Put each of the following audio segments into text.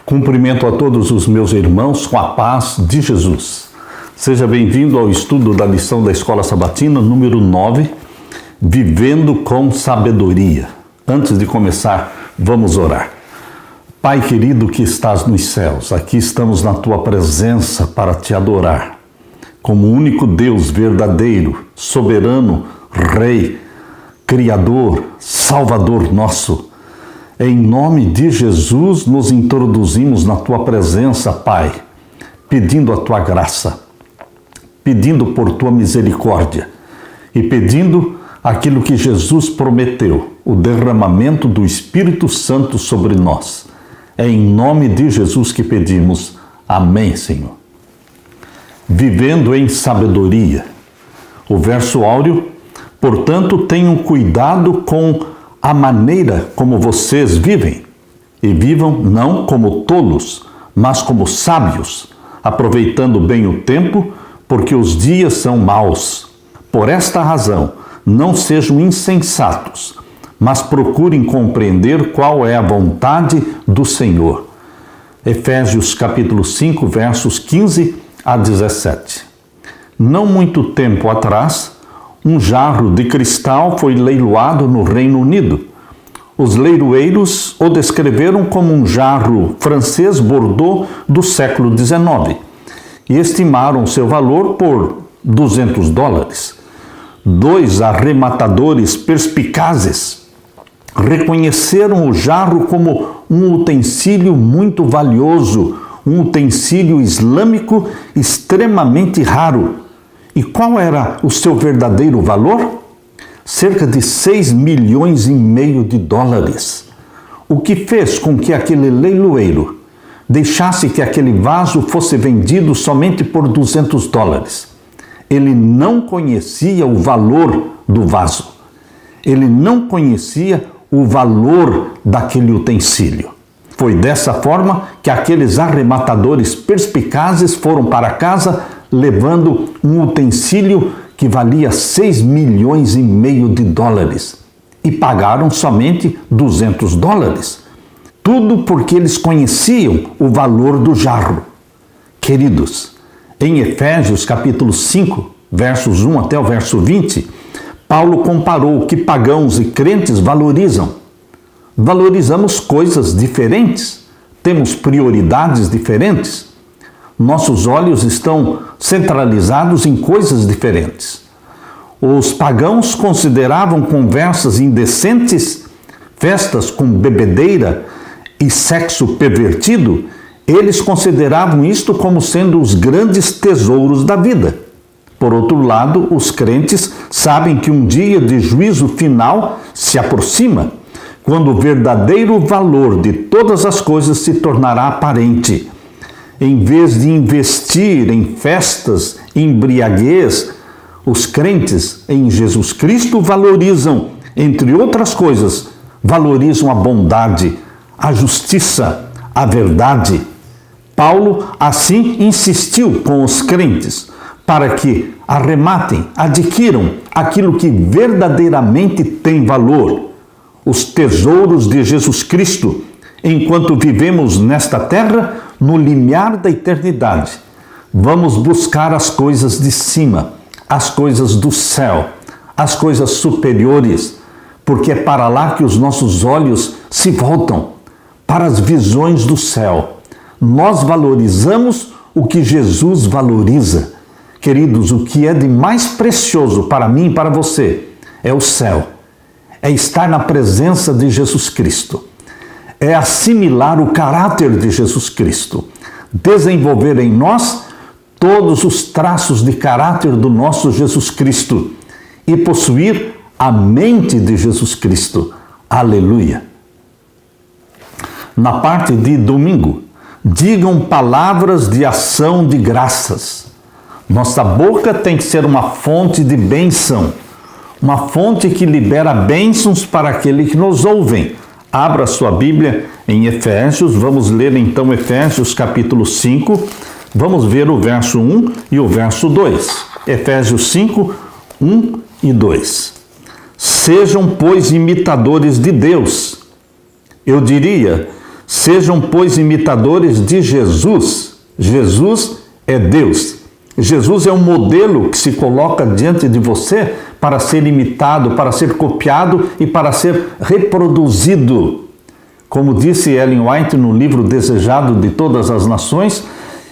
Cumprimento a todos os meus irmãos com a paz de Jesus. Seja bem-vindo ao estudo da lição da Escola Sabatina, número 9, Vivendo com Sabedoria. Antes de começar, vamos orar. Pai querido que estás nos céus, aqui estamos na Tua presença para Te adorar. Como único Deus verdadeiro, soberano, Rei, Criador, Salvador nosso. Em nome de Jesus, nos introduzimos na Tua presença, Pai, pedindo a Tua graça, pedindo por Tua misericórdia e pedindo aquilo que Jesus prometeu, o derramamento do Espírito Santo sobre nós. É em nome de Jesus que pedimos. Amém, Senhor. Vivendo em sabedoria. O verso áureo, portanto, tenham cuidado com a maneira como vocês vivem, e vivam não como tolos, mas como sábios, aproveitando bem o tempo, porque os dias são maus. Por esta razão, não sejam insensatos, mas procurem compreender qual é a vontade do Senhor. Efésios capítulo 5, versos 15 a 17. Não muito tempo atrás, um jarro de cristal foi leiloado no Reino Unido. Os leiloeiros o descreveram como um jarro francês Bordeaux do século XIX e estimaram seu valor por $200. Dois arrematadores perspicazes reconheceram o jarro como um utensílio muito valioso, um utensílio islâmico extremamente raro. E qual era o seu verdadeiro valor? Cerca de $6,5 milhões. O que fez com que aquele leiloeiro deixasse que aquele vaso fosse vendido somente por $200? Ele não conhecia o valor do vaso. Ele não conhecia o valor daquele utensílio. Foi dessa forma que aqueles arrematadores perspicazes foram para casa levando um utensílio que valia $6,5 milhões e pagaram somente $200. Tudo porque eles conheciam o valor do jarro. Queridos, em Efésios capítulo 5, versos 1 até o verso 20, Paulo comparou o que pagãos e crentes valorizam. Valorizamos coisas diferentes, temos prioridades diferentes. Nossos olhos estão centralizados em coisas diferentes. Os pagãos consideravam conversas indecentes, festas com bebedeira e sexo pervertido. Eles consideravam isto como sendo os grandes tesouros da vida. Por outro lado, os crentes sabem que um dia de juízo final se aproxima, quando o verdadeiro valor de todas as coisas se tornará aparente. Em vez de investir em festas e embriaguez, os crentes em Jesus Cristo valorizam, entre outras coisas, valorizam a bondade, a justiça, a verdade. Paulo assim insistiu com os crentes para que arrematem, adquiram aquilo que verdadeiramente tem valor, os tesouros de Jesus Cristo, enquanto vivemos nesta terra, no limiar da eternidade. Vamos buscar as coisas de cima, as coisas do céu, as coisas superiores, porque é para lá que os nossos olhos se voltam, para as visões do céu. Nós valorizamos o que Jesus valoriza. Queridos, o que é de mais precioso para mim e para você é o céu, é estar na presença de Jesus Cristo. É assimilar o caráter de Jesus Cristo, desenvolver em nós todos os traços de caráter do nosso Jesus Cristo e possuir a mente de Jesus Cristo. Aleluia! Na parte de domingo, digam palavras de ação de graças. Nossa boca tem que ser uma fonte de bênção, uma fonte que libera bênçãos para aqueles que nos ouvem. Abra sua Bíblia em Efésios, vamos ler então Efésios capítulo 5, vamos ver o verso 1 e o verso 2. Efésios 5, 1 e 2. Sejam, pois, imitadores de Deus. Eu diria, Sejam, pois, imitadores de Jesus. Jesus é Deus. Jesus é um modelo que se coloca diante de você para ser imitado, para ser copiado e para ser reproduzido. Como disse Ellen White no livro Desejado de Todas as Nações,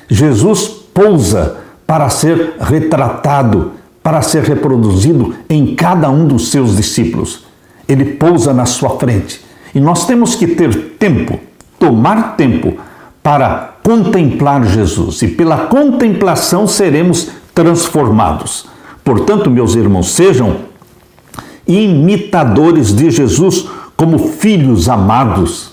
Jesus pousa para ser retratado, para ser reproduzido em cada um dos seus discípulos. Ele pousa na sua frente. E nós temos que ter tempo, tomar tempo para contemplar Jesus. E pela contemplação seremos transformados. Portanto, meus irmãos, sejam imitadores de Jesus como filhos amados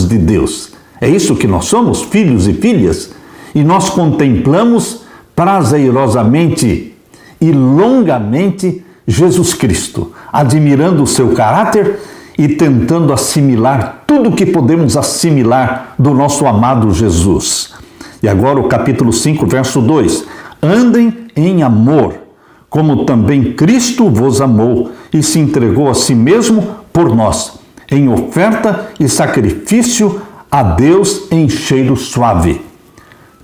de Deus. É isso que nós somos, filhos e filhas. E nós contemplamos prazerosamente e longamente Jesus Cristo, admirando o seu caráter e tentando assimilar tudo o que podemos assimilar do nosso amado Jesus. E agora o capítulo 5, verso 2. Andem em amor, como também Cristo vos amou e se entregou a si mesmo por nós, em oferta e sacrifício a Deus em cheiro suave.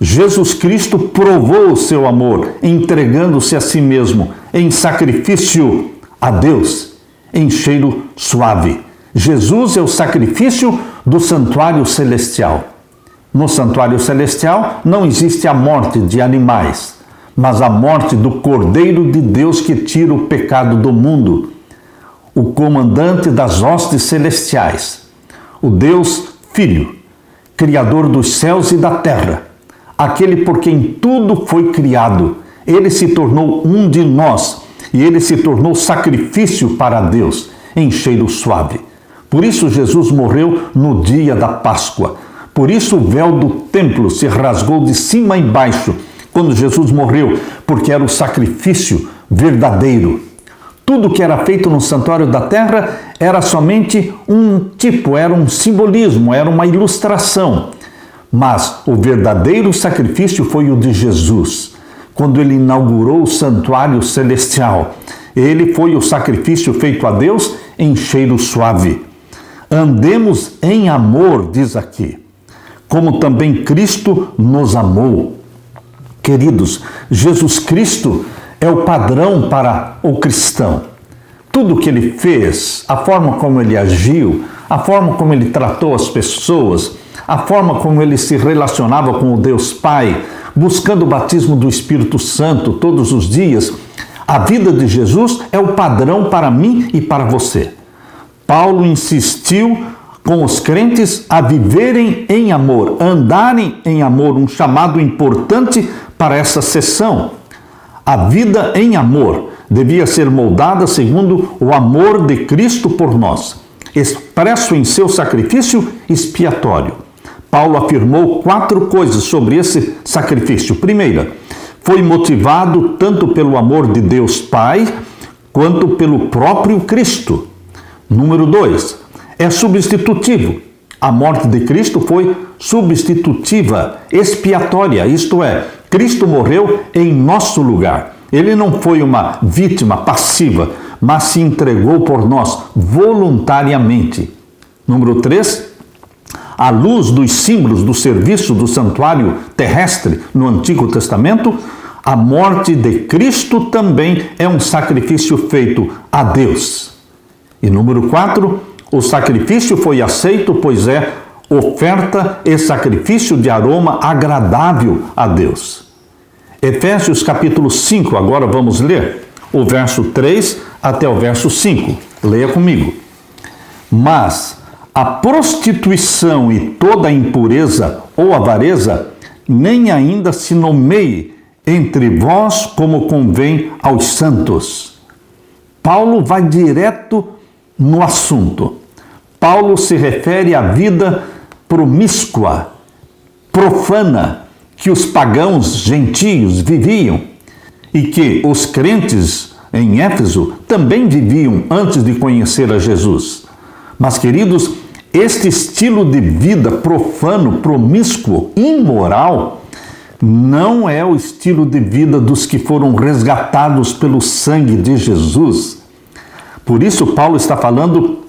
Jesus Cristo provou o seu amor, entregando-se a si mesmo em sacrifício a Deus, em cheiro suave. Jesus é o sacrifício do santuário celestial. No santuário celestial não existe a morte de animais, mas a morte do Cordeiro de Deus que tira o pecado do mundo, o comandante das hostes celestiais, o Deus Filho, Criador dos céus e da terra, aquele por quem tudo foi criado. Ele se tornou um de nós e ele se tornou sacrifício para Deus em cheiro suave. Por isso Jesus morreu no dia da Páscoa. Por isso o véu do templo se rasgou de cima a embaixo quando Jesus morreu, porque era o sacrifício verdadeiro. Tudo que era feito no santuário da terra era somente um tipo, era um simbolismo, era uma ilustração. Mas o verdadeiro sacrifício foi o de Jesus, quando ele inaugurou o santuário celestial. Ele foi o sacrifício feito a Deus em cheiro suave. Andemos em amor, diz aqui, como também Cristo nos amou. Queridos, Jesus Cristo é o padrão para o cristão. Tudo que ele fez, a forma como ele agiu, a forma como ele tratou as pessoas, a forma como ele se relacionava com o Deus Pai, buscando o batismo do Espírito Santo todos os dias, a vida de Jesus é o padrão para mim e para você. Paulo insistiu com os crentes a viverem em amor, andarem em amor, um chamado importante para essa sessão. A vida em amor devia ser moldada segundo o amor de Cristo por nós, expresso em seu sacrifício expiatório. Paulo afirmou 4 coisas sobre esse sacrifício. Primeira, foi motivado tanto pelo amor de Deus Pai, quanto pelo próprio Cristo. Número 2, é substitutivo. A morte de Cristo foi substitutiva, expiatória, isto é, Cristo morreu em nosso lugar. Ele não foi uma vítima passiva, mas se entregou por nós voluntariamente. Número 3, à luz dos símbolos do serviço do santuário terrestre no Antigo Testamento, a morte de Cristo também é um sacrifício feito a Deus. E número 4, o sacrifício foi aceito, pois é oferta e sacrifício de aroma agradável a Deus. Efésios capítulo 5, agora vamos ler o verso 3 até o verso 5. Leia comigo. Mas a prostituição e toda a impureza ou avareza nem ainda se nomeie entre vós como convém aos santos. Paulo vai direto no assunto. Paulo se refere à vida promíscua, profana, que os pagãos gentios viviam e que os crentes em Éfeso também viviam antes de conhecer a Jesus. Mas, queridos, este estilo de vida profano, promíscuo, imoral, não é o estilo de vida dos que foram resgatados pelo sangue de Jesus. Por isso, Paulo está falando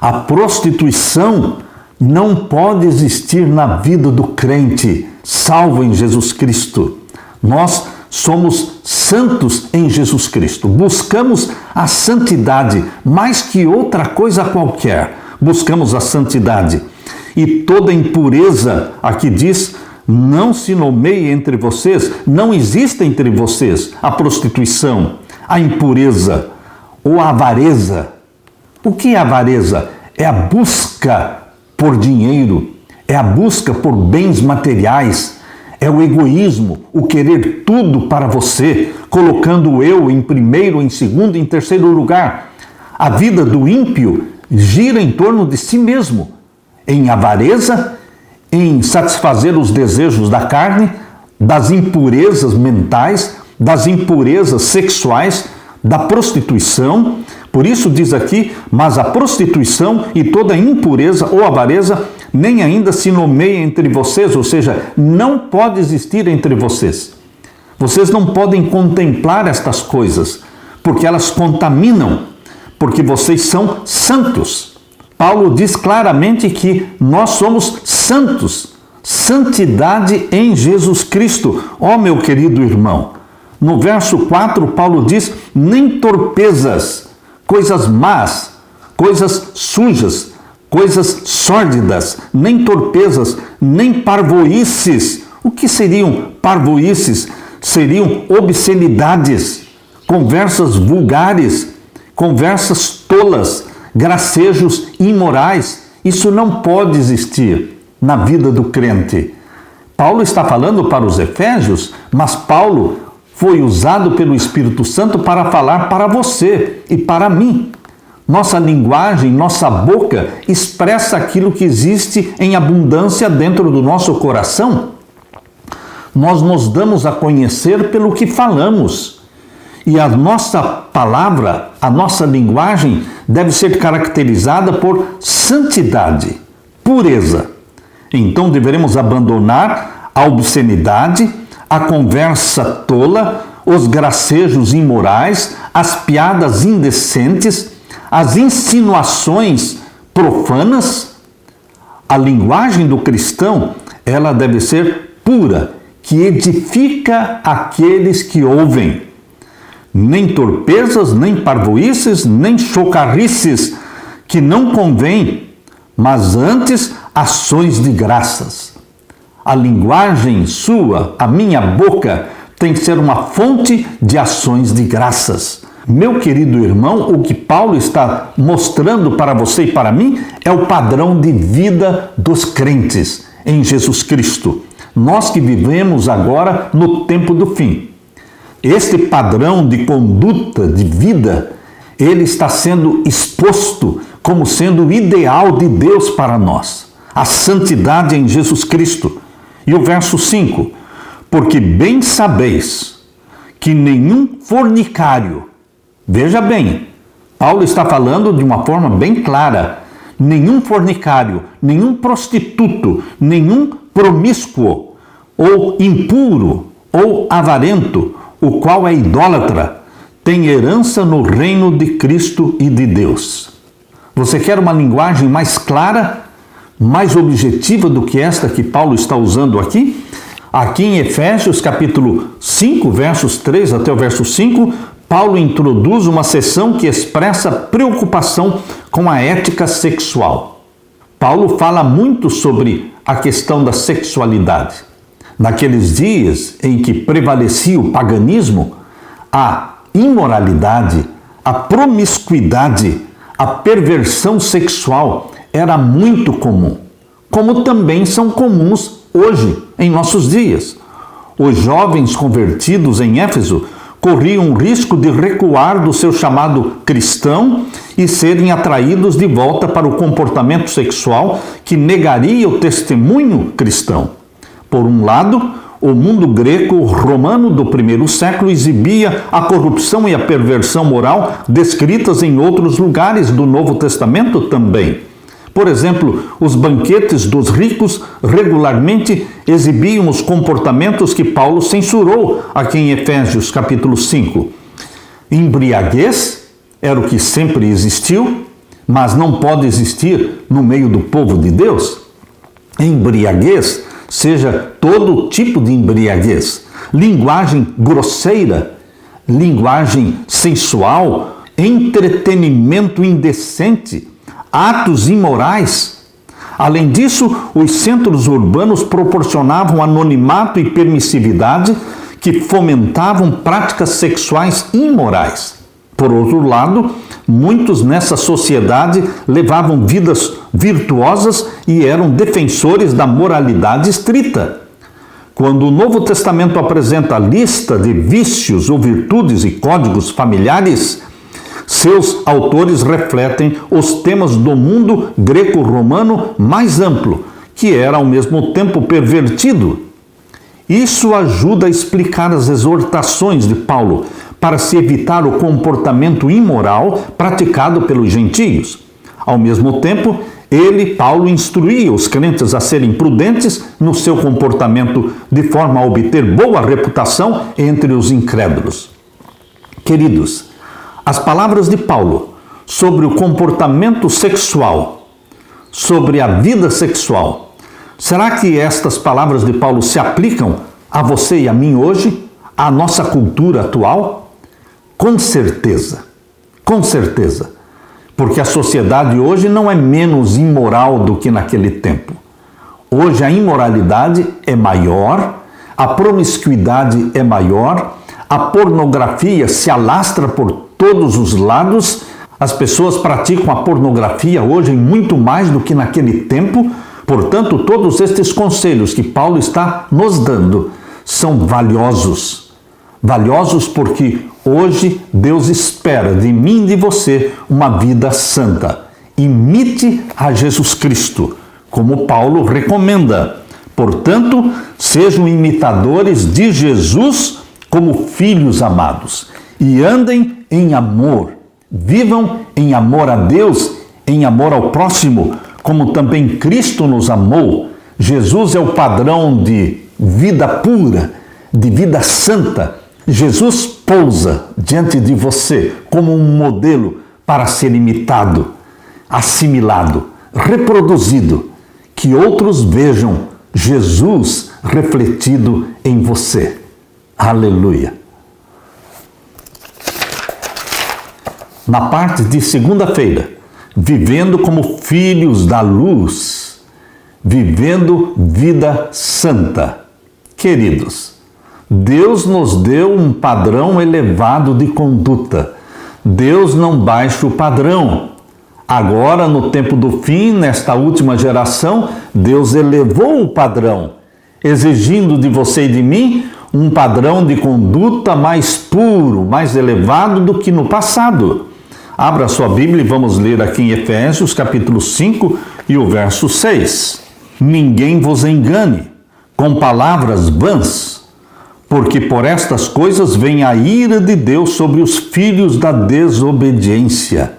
a prostituição não pode existir na vida do crente salvo em Jesus Cristo. Nós somos santos em Jesus Cristo. Buscamos a santidade mais que outra coisa qualquer. Buscamos a santidade. E toda impureza, aqui diz, não se nomeie entre vocês, não existe entre vocês a prostituição, a impureza ou a avareza. O que é avareza? É a busca por dinheiro, é a busca por bens materiais, é o egoísmo, o querer tudo para você, colocando o eu em primeiro, em segundo, em terceiro lugar. A vida do ímpio gira em torno de si mesmo, em avareza, em satisfazer os desejos da carne, das impurezas mentais, das impurezas sexuais, da prostituição. Por isso diz aqui, mas a prostituição e toda impureza ou avareza nem ainda se nomeia entre vocês, ou seja, não pode existir entre vocês. Vocês não podem contemplar estas coisas, porque elas contaminam, porque vocês são santos. Paulo diz claramente que nós somos santos, santidade em Jesus Cristo. Ó meu querido irmão, no verso 4 Paulo diz, nem torpezas, coisas más, coisas sujas, coisas sórdidas, nem torpezas, nem parvoíces. O que seriam parvoíces? Seriam obscenidades, conversas vulgares, conversas tolas, gracejos imorais. Isso não pode existir na vida do crente. Paulo está falando para os efésios, mas Paulo foi usado pelo Espírito Santo para falar para você e para mim. Nossa linguagem, nossa boca expressa aquilo que existe em abundância dentro do nosso coração. Nós nos damos a conhecer pelo que falamos. E a nossa palavra, a nossa linguagem deve ser caracterizada por santidade, pureza. Então deveremos abandonar a obscenidade, a conversa tola, os gracejos imorais, as piadas indecentes, as insinuações profanas. A linguagem do cristão, ela deve ser pura, que edifica aqueles que ouvem. Nem torpezas, nem parvoíces, nem chocarrices, que não convém, mas antes ações de graças. A linguagem sua, a minha boca, tem que ser uma fonte de ações de graças. Meu querido irmão, o que Paulo está mostrando para você e para mim é o padrão de vida dos crentes em Jesus Cristo. Nós que vivemos agora no tempo do fim. Este padrão de conduta, de vida, ele está sendo exposto como sendo o ideal de Deus para nós. A santidade em Jesus Cristo. E o verso 5, porque bem sabeis que nenhum fornicário, veja bem, Paulo está falando de uma forma bem clara, nenhum fornicário, nenhum prostituto, nenhum promíscuo, ou impuro, ou avarento, o qual é idólatra, tem herança no reino de Cristo e de Deus. Você quer uma linguagem mais clara, mais objetiva do que esta que Paulo está usando aqui? Aqui em Efésios capítulo 5, versos 3 até o verso 5, Paulo introduz uma seção que expressa preocupação com a ética sexual. Paulo fala muito sobre a questão da sexualidade. Naqueles dias em que prevalecia o paganismo, a imoralidade, a promiscuidade, a perversão sexual era muito comum, como também são comuns hoje, em nossos dias. Os jovens convertidos em Éfeso corriam o risco de recuar do seu chamado cristão e serem atraídos de volta para o comportamento sexual que negaria o testemunho cristão. Por um lado, o mundo greco-romano do primeiro século exibia a corrupção e a perversão moral descritas em outros lugares do Novo Testamento também. Por exemplo, os banquetes dos ricos regularmente exibiam os comportamentos que Paulo censurou aqui em Efésios capítulo 5. Embriaguez era o que sempre existiu, mas não pode existir no meio do povo de Deus. Embriaguez, seja todo tipo de embriaguez, linguagem grosseira, linguagem sensual, entretenimento indecente, atos imorais. Além disso, os centros urbanos proporcionavam anonimato e permissividade que fomentavam práticas sexuais imorais. Por outro lado, muitos nessa sociedade levavam vidas virtuosas e eram defensores da moralidade estrita. Quando o Novo Testamento apresenta a lista de vícios ou virtudes e códigos familiares, seus autores refletem os temas do mundo greco-romano mais amplo, que era ao mesmo tempo pervertido. Isso ajuda a explicar as exortações de Paulo para se evitar o comportamento imoral praticado pelos gentios. Ao mesmo tempo, Paulo, instruía os crentes a serem prudentes no seu comportamento de forma a obter boa reputação entre os incrédulos. Queridos, as palavras de Paulo sobre o comportamento sexual, sobre a vida sexual, será que estas palavras de Paulo se aplicam a você e a mim hoje, à nossa cultura atual? Com certeza, porque a sociedade hoje não é menos imoral do que naquele tempo. Hoje a imoralidade é maior, a promiscuidade é maior, a pornografia se alastra por todos os lados, as pessoas praticam a pornografia hoje muito mais do que naquele tempo. Portanto, todos estes conselhos que Paulo está nos dando são valiosos. Valiosos porque hoje Deus espera de mim e de você uma vida santa. Imite a Jesus Cristo, como Paulo recomenda. Portanto, sejam imitadores de Jesus como filhos amados e andem em amor. Vivam em amor a Deus, em amor ao próximo, como também Cristo nos amou. Jesus é o padrão de vida pura, de vida santa. Jesus pousa diante de você como um modelo para ser imitado, assimilado, reproduzido, que outros vejam Jesus refletido em você. Aleluia! Na parte de segunda-feira, vivendo como filhos da luz, vivendo vida santa. Queridos, Deus nos deu um padrão elevado de conduta. Deus não baixa o padrão. Agora, no tempo do fim, nesta última geração, Deus elevou o padrão, exigindo de você e de mim um padrão de conduta mais puro, mais elevado do que no passado. Abra sua Bíblia e vamos ler aqui em Efésios, capítulo 5 e o verso 6. Ninguém vos engane com palavras vãs, porque por estas coisas vem a ira de Deus sobre os filhos da desobediência.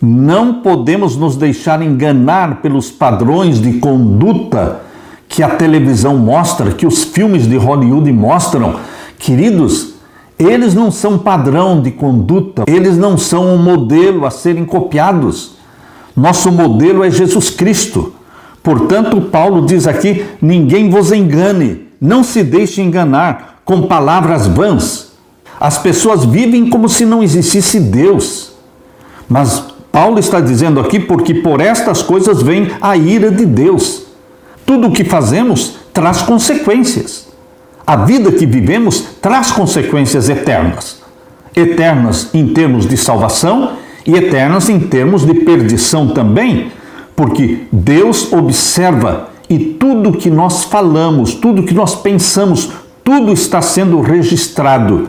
Não podemos nos deixar enganar pelos padrões de conduta que a televisão mostra, que os filmes de Hollywood mostram. Queridos, eles não são padrão de conduta, eles não são um modelo a serem copiados. Nosso modelo é Jesus Cristo. Portanto, Paulo diz aqui, ninguém vos engane, não se deixe enganar com palavras vãs. As pessoas vivem como se não existisse Deus. Mas Paulo está dizendo aqui porque por estas coisas vem a ira de Deus. Tudo o que fazemos traz consequências. A vida que vivemos traz consequências eternas. Eternas em termos de salvação e eternas em termos de perdição também, porque Deus observa e tudo que nós falamos, tudo que nós pensamos, tudo está sendo registrado.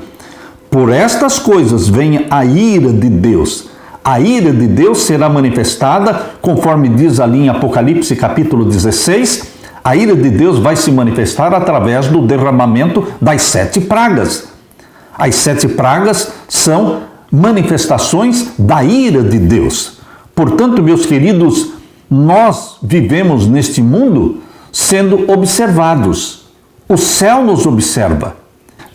Por estas coisas vem a ira de Deus. A ira de Deus será manifestada, conforme diz ali em Apocalipse capítulo 16, a ira de Deus vai se manifestar através do derramamento das 7 pragas. As 7 pragas são manifestações da ira de Deus. Portanto, meus queridos, nós vivemos neste mundo sendo observados. O céu nos observa.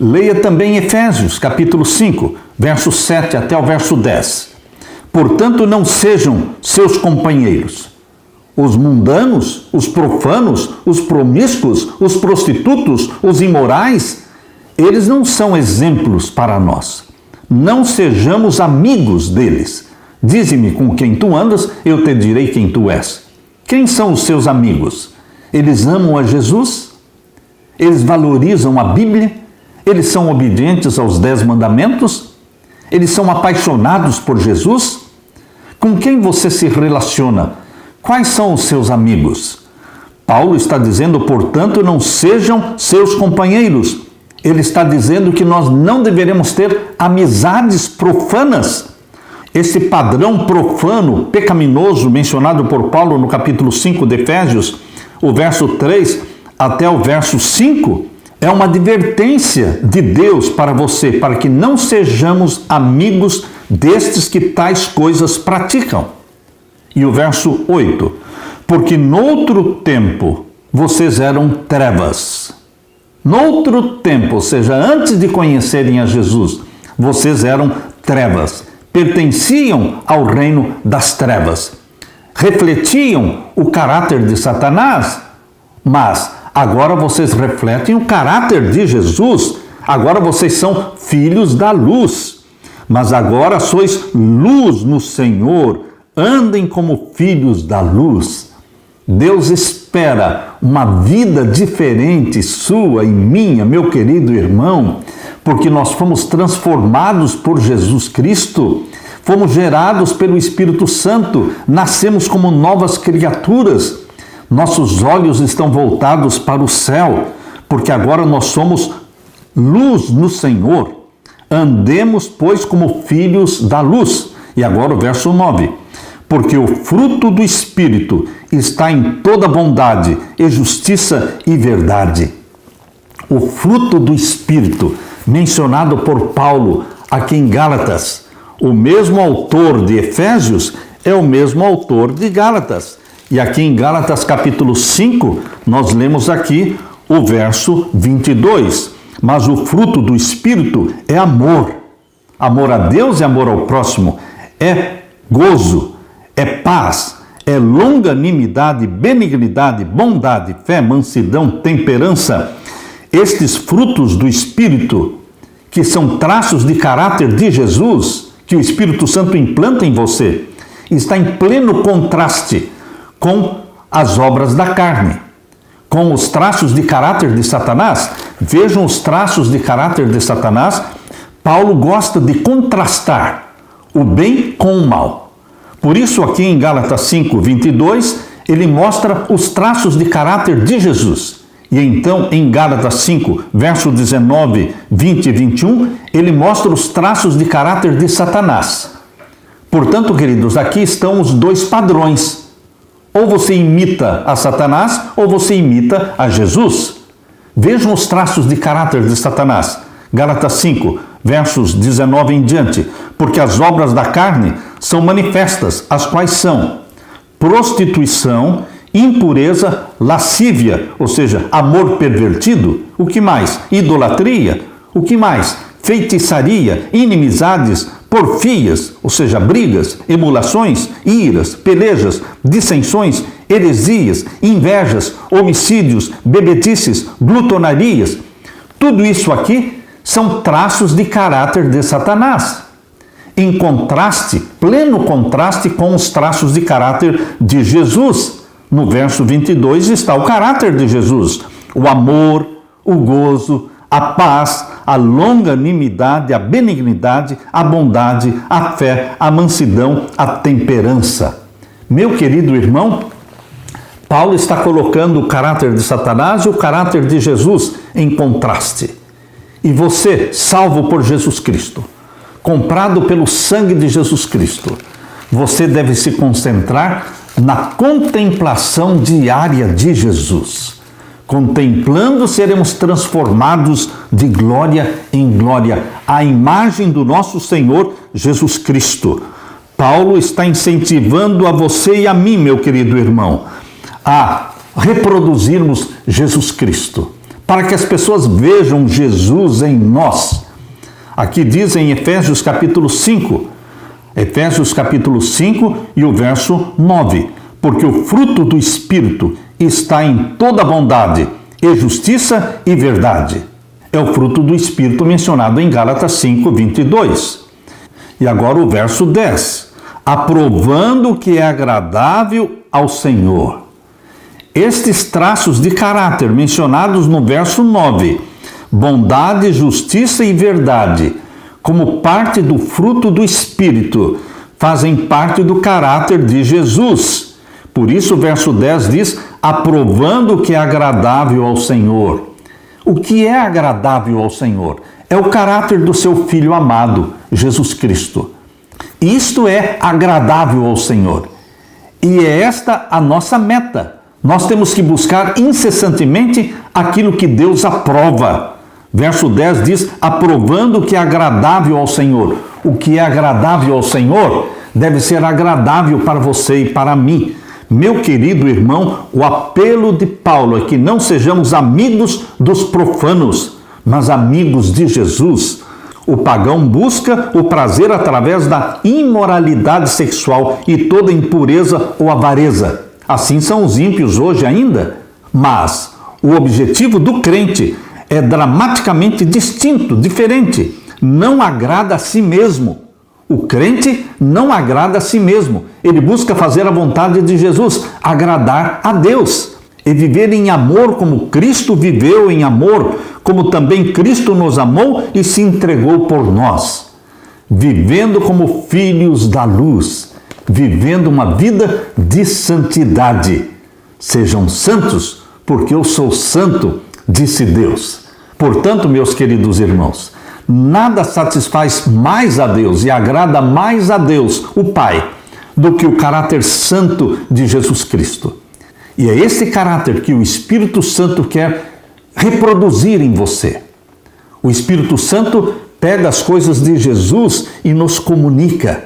Leia também Efésios, capítulo 5, verso 7 até o verso 10. Portanto, não sejam seus companheiros. Os mundanos, os profanos, os promíscuos, os prostitutos, os imorais, eles não são exemplos para nós. Não sejamos amigos deles. Dize-me com quem tu andas, eu te direi quem tu és. Quem são os seus amigos? Eles amam a Jesus? Eles valorizam a Bíblia? Eles são obedientes aos 10 mandamentos? Eles são apaixonados por Jesus? Com quem você se relaciona? Quais são os seus amigos? Paulo está dizendo, portanto, não sejam seus companheiros. Ele está dizendo que nós não deveremos ter amizades profanas. Esse padrão profano, pecaminoso, mencionado por Paulo no capítulo 5 de Efésios, o verso 3 até o verso 5, é uma advertência de Deus para você, para que não sejamos amigos destes que tais coisas praticam. E o verso 8, porque noutro tempo vocês eram trevas. Noutro tempo, ou seja, antes de conhecerem a Jesus, vocês eram trevas, pertenciam ao reino das trevas, refletiam o caráter de Satanás, mas agora vocês refletem o caráter de Jesus, agora vocês são filhos da luz, mas agora sois luz no Senhor, andem como filhos da luz. Deus espera uma vida diferente sua e minha, meu querido irmão, porque nós fomos transformados por Jesus Cristo, fomos gerados pelo Espírito Santo, nascemos como novas criaturas. Nossos olhos estão voltados para o céu, porque agora nós somos luz no Senhor. Andemos, pois, como filhos da luz. E agora o verso 9. Porque o fruto do Espírito está em toda bondade e justiça e verdade. O fruto do Espírito, mencionado por Paulo aqui em Gálatas. O mesmo autor de Efésios é o mesmo autor de Gálatas. E aqui em Gálatas capítulo 5, nós lemos aqui o verso 22. Mas o fruto do Espírito é amor. Amor a Deus e amor ao próximo. É gozo, é paz, é longanimidade, benignidade, bondade, fé, mansidão, temperança. Estes frutos do Espírito, que são traços de caráter de Jesus, que o Espírito Santo implanta em você, está em pleno contraste com as obras da carne, com os traços de caráter de Satanás. Vejam os traços de caráter de Satanás. Paulo gosta de contrastar o bem com o mal. Por isso, aqui em Gálatas 5, 22, ele mostra os traços de caráter de Jesus. E então, em Gálatas 5, verso 19, 20 e 21, ele mostra os traços de caráter de Satanás. Portanto, queridos, aqui estão os dois padrões. Ou você imita a Satanás, ou você imita a Jesus. Vejam os traços de caráter de Satanás. Gálatas 5, versos 19 em diante. Porque as obras da carne são manifestas, as quais são prostituição, impureza, lascívia, ou seja, amor pervertido. O que mais? Idolatria. O que mais? Feitiçaria, inimizades, porfias, ou seja, brigas, emulações, iras, pelejas, dissensões, heresias, invejas, homicídios, bebedices, glutonarias. Tudo isso aqui são traços de caráter de Satanás. Em contraste, pleno contraste com os traços de caráter de Jesus. No verso 22 está o caráter de Jesus: o amor, o gozo, a paz, a longanimidade, a benignidade, a bondade, a fé, a mansidão, a temperança. Meu querido irmão, Paulo está colocando o caráter de Satanás e o caráter de Jesus em contraste. E você, salvo por Jesus Cristo, comprado pelo sangue de Jesus Cristo, você deve se concentrar na contemplação diária de Jesus. Contemplando, seremos transformados de glória em glória, à imagem do nosso Senhor Jesus Cristo. Paulo está incentivando a você e a mim, meu querido irmão, a reproduzirmos Jesus Cristo, para que as pessoas vejam Jesus em nós. Aqui diz em Efésios capítulo 5, Efésios capítulo 5 e o verso 9. Porque o fruto do Espírito está em toda bondade, e justiça e verdade. É o fruto do Espírito mencionado em Gálatas 5, 22. E agora o verso 10. Aprovando o que é agradável ao Senhor. Estes traços de caráter mencionados no verso 9, bondade, justiça e verdade, como parte do fruto do Espírito, fazem parte do caráter de Jesus. Por isso o verso 10 diz, aprovando o que é agradável ao Senhor. O que é agradável ao Senhor? É o caráter do seu Filho amado, Jesus Cristo. Isto é agradável ao Senhor. E é esta a nossa meta. Nós temos que buscar incessantemente aquilo que Deus aprova. Verso 10 diz, aprovando o que é agradável ao Senhor. O que é agradável ao Senhor deve ser agradável para você e para mim. Meu querido irmão, o apelo de Paulo é que não sejamos amigos dos profanos, mas amigos de Jesus. O pagão busca o prazer através da imoralidade sexual e toda impureza ou avareza. Assim são os ímpios hoje ainda. Mas o objetivo do crente é dramaticamente distinto, diferente. Não agrada a si mesmo. O crente não agrada a si mesmo. Ele busca fazer a vontade de Jesus, agradar a Deus. E viver em amor como Cristo viveu em amor, como também Cristo nos amou e se entregou por nós. Vivendo como filhos da luz, vivendo uma vida de santidade. Sejam santos, porque eu sou santo, disse Deus. Portanto, meus queridos irmãos, nada satisfaz mais a Deus e agrada mais a Deus, o Pai, do que o caráter santo de Jesus Cristo. E é esse caráter que o Espírito Santo quer reproduzir em você. O Espírito Santo pega as coisas de Jesus e nos comunica.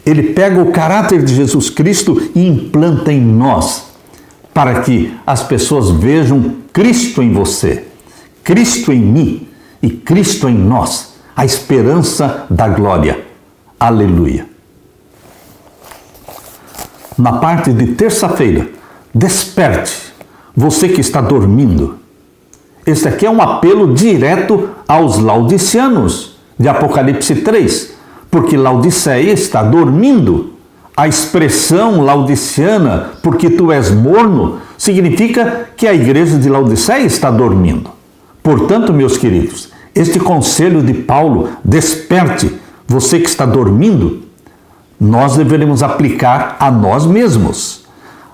Ele pega o caráter de Jesus Cristo e implanta em nós, para que as pessoas vejam Cristo em você, Cristo em mim e Cristo em nós, a esperança da glória. Aleluia. Na parte de terça-feira, desperte, você que está dormindo. Este aqui é um apelo direto aos laodiceanos, de Apocalipse 3, porque Laodiceia está dormindo. A expressão laodiceana, porque tu és morno, significa que a igreja de Laodiceia está dormindo. Portanto, meus queridos, este conselho de Paulo, desperte, você que está dormindo, nós deveremos aplicar a nós mesmos.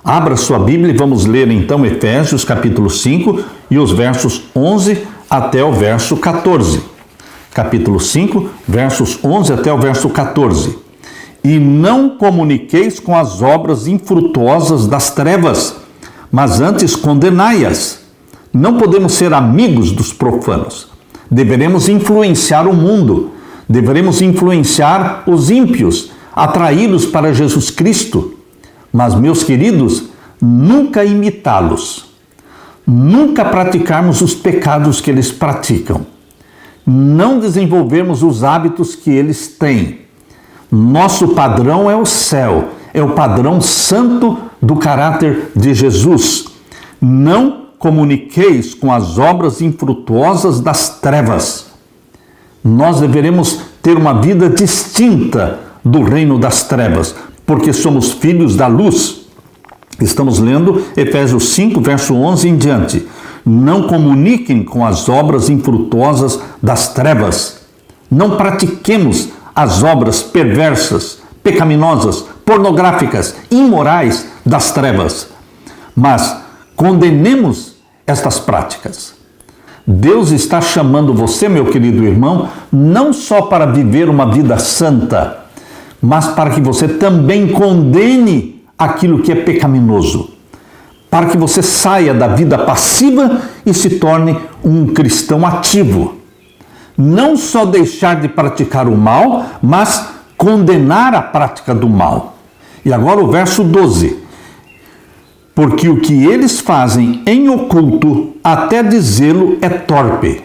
Abra sua Bíblia e vamos ler então Efésios capítulo 5 e os versos 11 até o verso 14. Capítulo 5, versos 11 até o verso 14. E não comuniqueis com as obras infrutuosas das trevas, mas antes condenai-as. Não podemos ser amigos dos profanos. Deveremos influenciar o mundo. Deveremos influenciar os ímpios, atraí-los para Jesus Cristo. Mas, meus queridos, nunca imitá-los. Nunca praticarmos os pecados que eles praticam. Não desenvolvermos os hábitos que eles têm. Nosso padrão é o céu, é o padrão santo do caráter de Jesus. Não comuniqueis com as obras infrutuosas das trevas. Nós deveremos ter uma vida distinta do reino das trevas, porque somos filhos da luz. Estamos lendo Efésios 5, verso 11 em diante. Não comuniquem com as obras infrutuosas das trevas. Não pratiquemos as obras perversas, pecaminosas, pornográficas, imorais das trevas. Mas condenemos estas práticas. Deus está chamando você, meu querido irmão, não só para viver uma vida santa, mas para que você também condene aquilo que é pecaminoso. Para que você saia da vida passiva e se torne um cristão ativo. Não só deixar de praticar o mal, mas condenar a prática do mal. E agora o verso 12. Porque o que eles fazem em oculto, até dizê-lo, é torpe.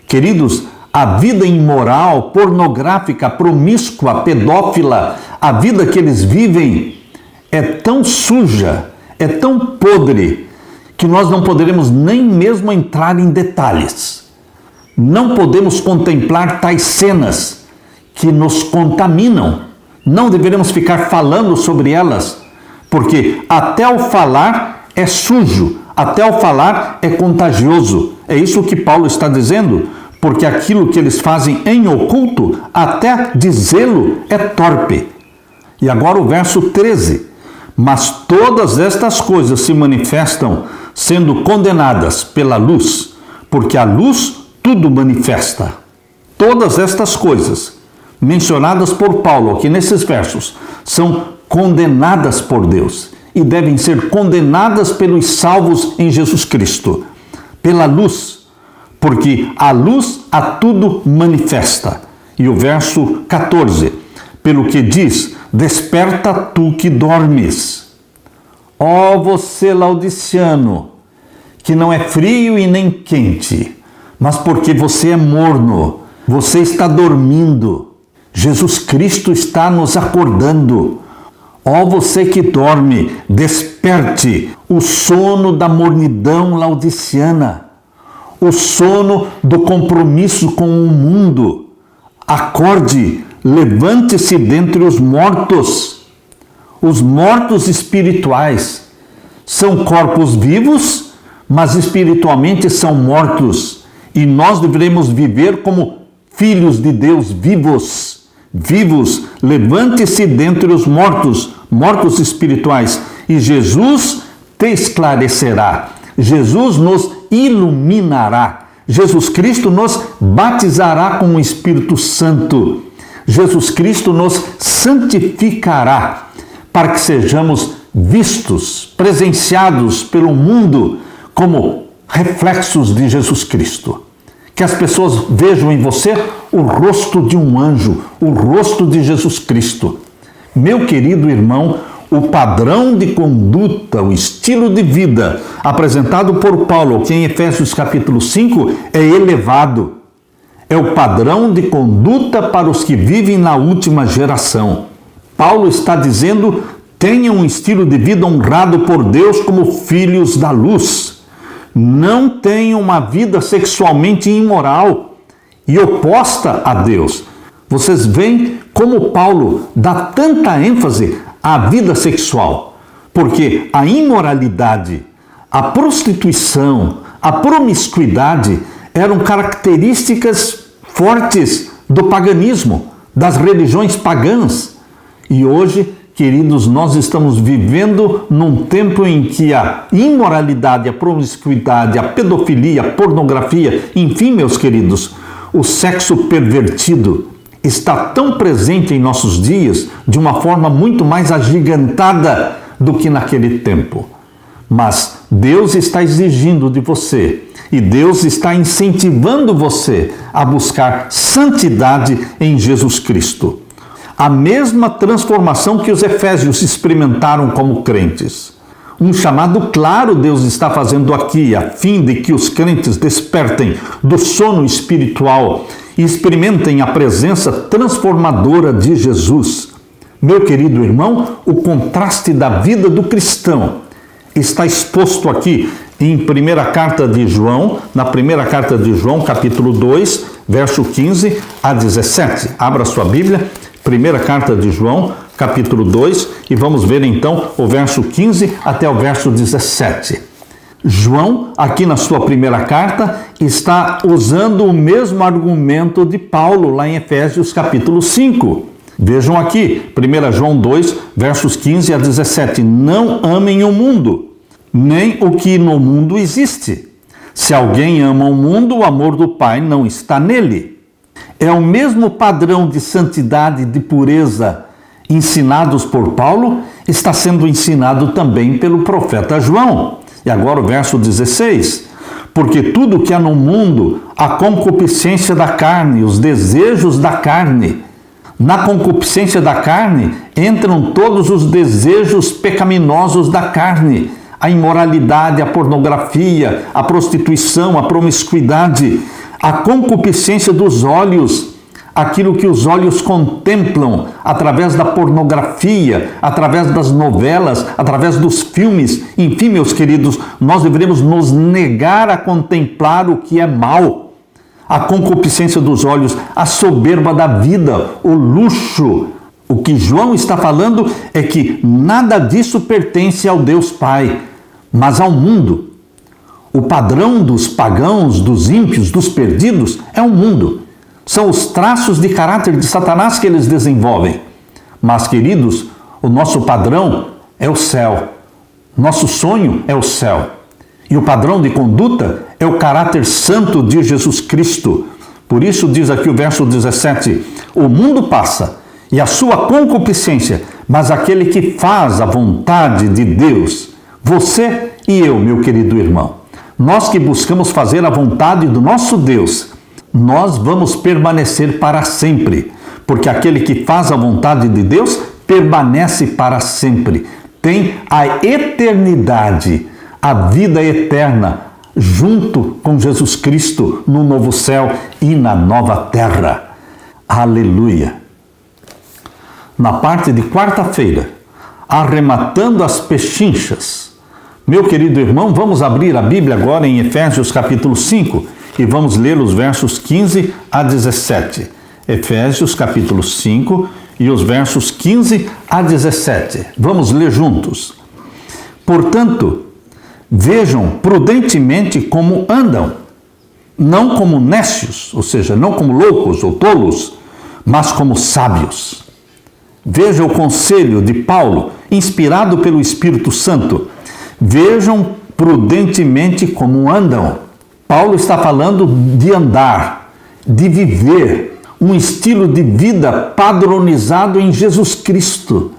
Queridos, a vida imoral, pornográfica, promíscua, pedófila, A vida que eles vivem é tão suja, é tão podre, que nós não poderemos nem mesmo entrar em detalhes. Não podemos contemplar tais cenas que nos contaminam. Não deveremos ficar falando sobre elas, porque até o falar é sujo, até o falar é contagioso. É isso que Paulo está dizendo, porque aquilo que eles fazem em oculto, até dizê-lo é torpe. E agora o verso 13. Mas todas estas coisas se manifestam sendo condenadas pela luz, porque a luz tudo manifesta. Todas estas coisas mencionadas por Paulo aqui nesses versos são condenadas por Deus e devem ser condenadas pelos salvos em Jesus Cristo, pela luz, porque a luz a tudo manifesta. E o verso 14, pelo que diz: desperta tu que dormes. Ó você laodiceano, que não é frio e nem quente, mas porque você é morno, você está dormindo. Jesus Cristo está nos acordando. Ó você que dorme, desperte o sono da mornidão laodiciana, o sono do compromisso com o mundo. Acorde, levante-se dentre os mortos. Os mortos espirituais são corpos vivos, mas espiritualmente são mortos. E nós devemos viver como filhos de Deus vivos. Vivos, levante-se dentre os mortos, mortos espirituais, e Jesus te esclarecerá. Jesus nos iluminará. Jesus Cristo nos batizará com o Espírito Santo. Jesus Cristo nos santificará para que sejamos vistos, presenciados pelo mundo como reflexos de Jesus Cristo. Que as pessoas vejam em você o rosto de um anjo, o rosto de Jesus Cristo. Meu querido irmão, o padrão de conduta, o estilo de vida apresentado por Paulo aqui em Efésios capítulo 5 é elevado. É o padrão de conduta para os que vivem na última geração. Paulo está dizendo: tenham um estilo de vida honrado por Deus como filhos da luz. Não tenham uma vida sexualmente imoral e oposta a Deus. Vocês veem como Paulo dá tanta ênfase à vida sexual, porque a imoralidade, a prostituição, a promiscuidade eram características fortes do paganismo, das religiões pagãs. E hoje, queridos, nós estamos vivendo num tempo em que a imoralidade, a promiscuidade, a pedofilia, a pornografia, enfim, meus queridos, o sexo pervertido está tão presente em nossos dias de uma forma muito mais agigantada do que naquele tempo. Mas Deus está exigindo de você e Deus está incentivando você a buscar santidade em Jesus Cristo. A mesma transformação que os efésios experimentaram como crentes. Um chamado claro Deus está fazendo aqui, a fim de que os crentes despertem do sono espiritual e experimentem a presença transformadora de Jesus. Meu querido irmão, o contraste da vida do cristão está exposto aqui em primeira carta de João, na primeira carta de João, capítulo 2, verso 15 a 17. Abra sua Bíblia, primeira carta de João, capítulo 2, e vamos ver então o verso 15 até o verso 17. João, aqui na sua primeira carta, está usando o mesmo argumento de Paulo lá em Efésios capítulo 5. Vejam aqui, 1 João 2, versos 15 a 17. Não amem o mundo, nem o que no mundo existe. Se alguém ama o mundo, o amor do Pai não está nele. É o mesmo padrão de santidade e de pureza ensinados por Paulo, está sendo ensinado também pelo profeta João. E agora o verso 16. Porque tudo que há no mundo, a concupiscência da carne, os desejos da carne. Na concupiscência da carne entram todos os desejos pecaminosos da carne. A imoralidade, a pornografia, a prostituição, a promiscuidade, a concupiscência dos olhos, aquilo que os olhos contemplam através da pornografia, através das novelas, através dos filmes. Enfim, meus queridos, nós deveremos nos negar a contemplar o que é mal. A concupiscência dos olhos, a soberba da vida, o luxo. O que João está falando é que nada disso pertence ao Deus Pai, mas ao mundo. O padrão dos pagãos, dos ímpios, dos perdidos é o mundo. São os traços de caráter de Satanás que eles desenvolvem. Mas, queridos, o nosso padrão é o céu. Nosso sonho é o céu. E o padrão de conduta é o caráter santo de Jesus Cristo. Por isso diz aqui o verso 17, o mundo passa e a sua concupiscência, mas aquele que faz a vontade de Deus, você e eu, meu querido irmão, nós que buscamos fazer a vontade do nosso Deus, nós vamos permanecer para sempre, porque aquele que faz a vontade de Deus permanece para sempre, tem a eternidade, a vida eterna, junto com Jesus Cristo no novo céu e na nova terra. Aleluia! Na parte de quarta-feira, arrematando as pechinchas, meu querido irmão, vamos abrir a Bíblia agora em Efésios capítulo 5 e vamos ler os versos 15 a 17. Efésios capítulo 5 e os versos 15 a 17. Vamos ler juntos. Portanto, vejam prudentemente como andam, não como nécios, ou seja, não como loucos ou tolos, mas como sábios. Veja o conselho de Paulo, inspirado pelo Espírito Santo. Vejam prudentemente como andam. Paulo está falando de andar, de viver, um estilo de vida padronizado em Jesus Cristo.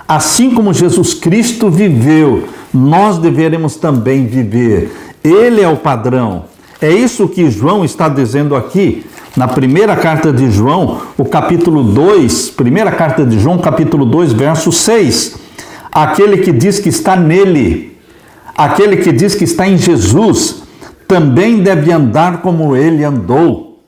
Assim como Jesus Cristo viveu, nós deveremos também viver. Ele é o padrão. É isso que João está dizendo aqui, na primeira carta de João, o capítulo 2, primeira carta de João, capítulo 2, verso 6. Aquele que diz que está nele, aquele que diz que está em Jesus, também deve andar como ele andou.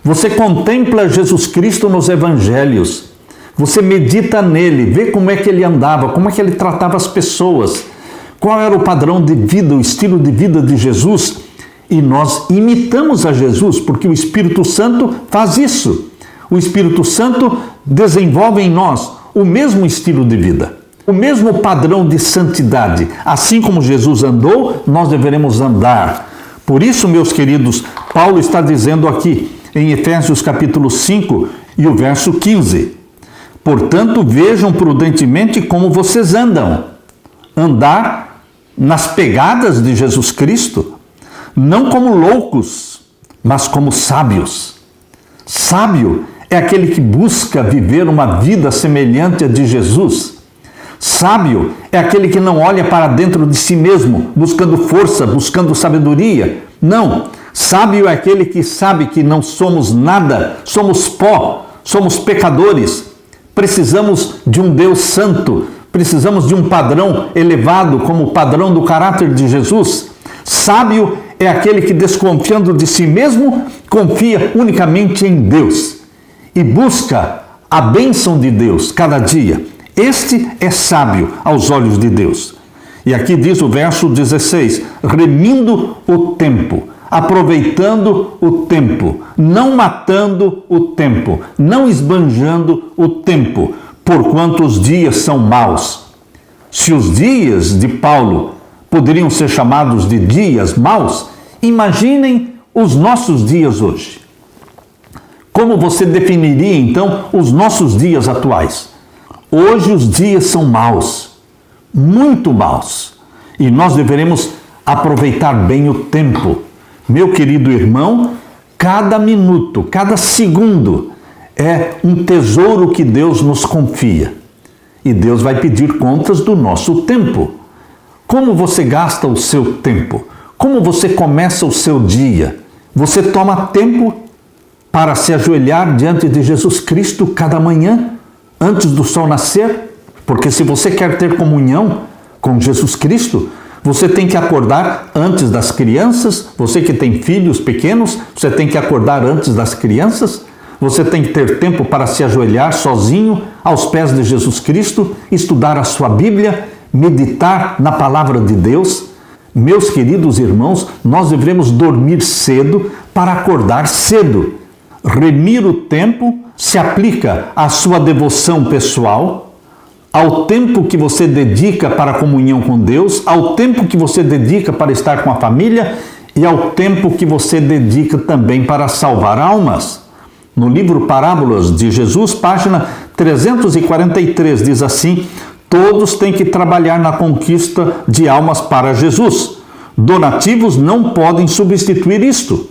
Você contempla Jesus Cristo nos evangelhos, você medita nele, vê como é que ele andava, como é que ele tratava as pessoas, qual era o padrão de vida, o estilo de vida de Jesus, e nós imitamos a Jesus, porque o Espírito Santo faz isso. O Espírito Santo desenvolve em nós o mesmo estilo de vida, o mesmo padrão de santidade. Assim como Jesus andou, nós deveremos andar. Por isso, meus queridos, Paulo está dizendo aqui, em Efésios capítulo 5 e o verso 15. Portanto, vejam prudentemente como vocês andam. Andar nas pegadas de Jesus Cristo, não como loucos, mas como sábios. Sábio é aquele que busca viver uma vida semelhante à de Jesus. Sábio é aquele que não olha para dentro de si mesmo, buscando força, buscando sabedoria. Não. Sábio é aquele que sabe que não somos nada, somos pó, somos pecadores. Precisamos de um Deus santo, precisamos de um padrão elevado como o padrão do caráter de Jesus. Sábio é aquele que, desconfiando de si mesmo, confia unicamente em Deus e busca a bênção de Deus cada dia. Este é sábio aos olhos de Deus. E aqui diz o verso 16, remindo o tempo, aproveitando o tempo, não matando o tempo, não esbanjando o tempo, porquanto os dias são maus. Se os dias de Paulo poderiam ser chamados de dias maus, imaginem os nossos dias hoje. Como você definiria então os nossos dias atuais? Hoje os dias são maus, muito maus, e nós deveremos aproveitar bem o tempo. Meu querido irmão, cada minuto, cada segundo é um tesouro que Deus nos confia. E Deus vai pedir contas do nosso tempo. Como você gasta o seu tempo? Como você começa o seu dia? Você toma tempo para se ajoelhar diante de Jesus Cristo cada manhã, antes do sol nascer? Porque se você quer ter comunhão com Jesus Cristo, você tem que acordar antes das crianças. Você que tem filhos pequenos, você tem que acordar antes das crianças. você tem que ter tempo para se ajoelhar sozinho aos pés de Jesus Cristo, estudar a sua Bíblia, meditar na palavra de Deus. Meus queridos irmãos, nós devemos dormir cedo para acordar cedo. Remir o tempo se aplica à sua devoção pessoal, ao tempo que você dedica para a comunhão com Deus, ao tempo que você dedica para estar com a família e ao tempo que você dedica também para salvar almas. No livro Parábolas de Jesus, página 343, diz assim: todos têm que trabalhar na conquista de almas para Jesus. Donativos não podem substituir isto.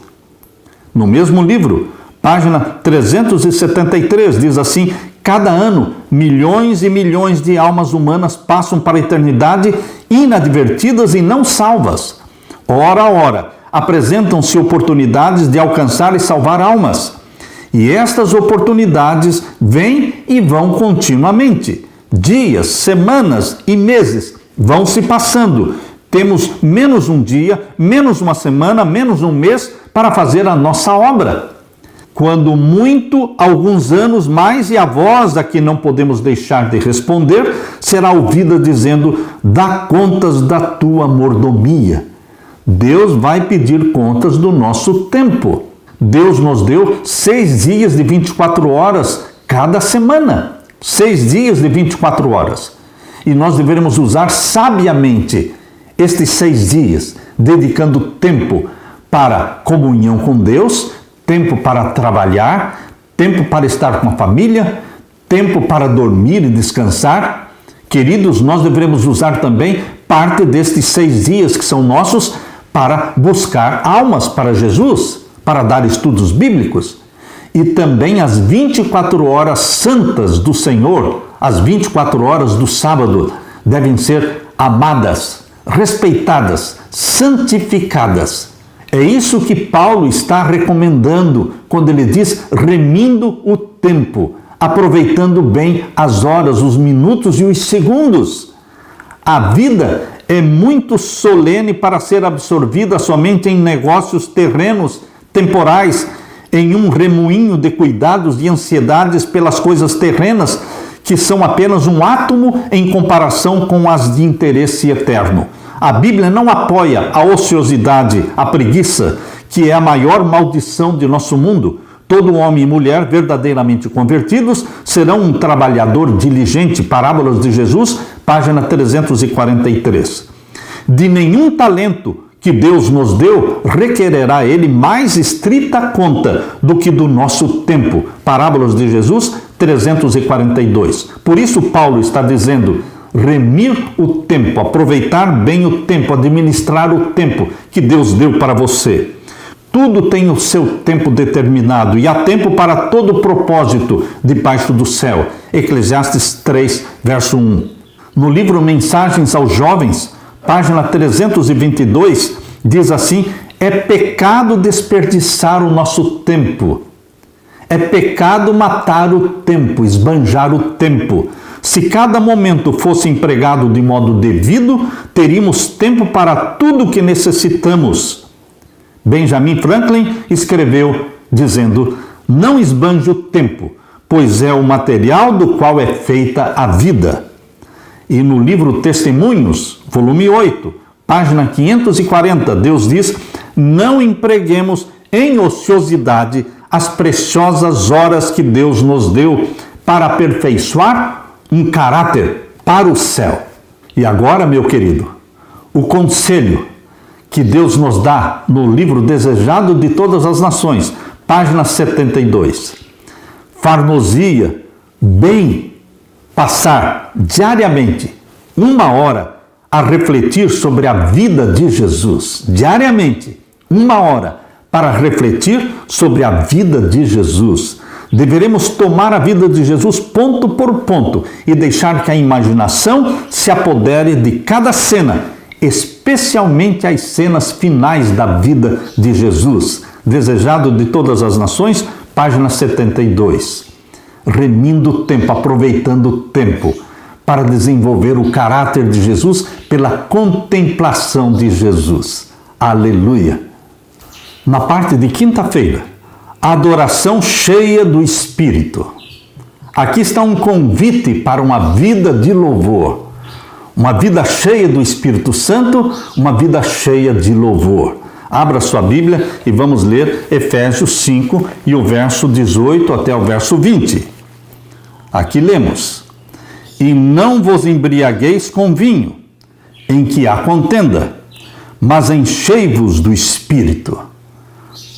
No mesmo livro, página 373, diz assim: cada ano, milhões e milhões de almas humanas passam para a eternidade inadvertidas e não salvas. Ora a hora, apresentam-se oportunidades de alcançar e salvar almas. E estas oportunidades vêm e vão continuamente. Dias, semanas e meses vão se passando. Temos menos um dia, menos uma semana, menos um mês para fazer a nossa obra. Quando muito, alguns anos mais, e a voz a que não podemos deixar de responder será ouvida dizendo: dá contas da tua mordomia. Deus vai pedir contas do nosso tempo. Deus nos deu 6 dias de 24 horas cada semana. 6 dias de 24 horas. E nós devemos usar sabiamente estes 6 dias, dedicando tempo para comunhão com Deus, tempo para trabalhar, tempo para estar com a família, tempo para dormir e descansar. Queridos, nós devemos usar também parte destes 6 dias que são nossos para buscar almas para Jesus, para dar estudos bíblicos. E também as 24 horas santas do Senhor, as 24 horas do sábado, devem ser amadas, respeitadas, santificadas. É isso que Paulo está recomendando quando ele diz remindo o tempo, aproveitando bem as horas, os minutos e os segundos. A vida é muito solene para ser absorvida somente em negócios terrenos, temporais, em um remoinho de cuidados e ansiedades pelas coisas terrenas, que são apenas um átomo em comparação com as de interesse eterno. A Bíblia não apoia a ociosidade, a preguiça, que é a maior maldição de nosso mundo. Todo homem e mulher verdadeiramente convertidos serão um trabalhador diligente. Parábolas de Jesus, página 343. De nenhum talento que Deus nos deu requererá ele mais estrita conta do que do nosso tempo. Parábolas de Jesus, 342. Por isso Paulo está dizendo: remir o tempo, aproveitar bem o tempo, administrar o tempo que Deus deu para você. Tudo tem o seu tempo determinado e há tempo para todo propósito debaixo do céu. Eclesiastes 3, verso 1. No livro Mensagens aos Jovens, página 322, diz assim: é pecado desperdiçar o nosso tempo. É pecado matar o tempo, esbanjar o tempo. Se cada momento fosse empregado de modo devido, teríamos tempo para tudo o que necessitamos. Benjamin Franklin escreveu dizendo: não esbanje o tempo, pois é o material do qual é feita a vida. E no livro Testemunhos, volume 8, página 540, Deus diz: não empreguemos em ociosidade as preciosas horas que Deus nos deu para aperfeiçoar um caráter para o céu. E agora, meu querido, o conselho que Deus nos dá no livro Desejado de Todas as Nações, página 72. Far-nos-ia bem passar diariamente 1 hora a refletir sobre a vida de Jesus. Diariamente, 1 hora para refletir sobre a vida de Jesus. Deveremos tomar a vida de Jesus ponto por ponto e deixar que a imaginação se apodere de cada cena, especialmente as cenas finais da vida de Jesus. Desejado de Todas as Nações, página 72. Remindo o tempo, aproveitando o tempo para desenvolver o caráter de Jesus pela contemplação de Jesus. Aleluia! Na parte de quinta-feira, Adoração cheia do Espírito. Aqui está um convite para uma vida de louvor. Uma vida cheia do Espírito Santo, uma vida cheia de louvor. Abra sua Bíblia e vamos ler Efésios 5 e o verso 18 até o verso 20. Aqui lemos: E não vos embriagueis com vinho, em que há contenda, mas enchei-vos do Espírito.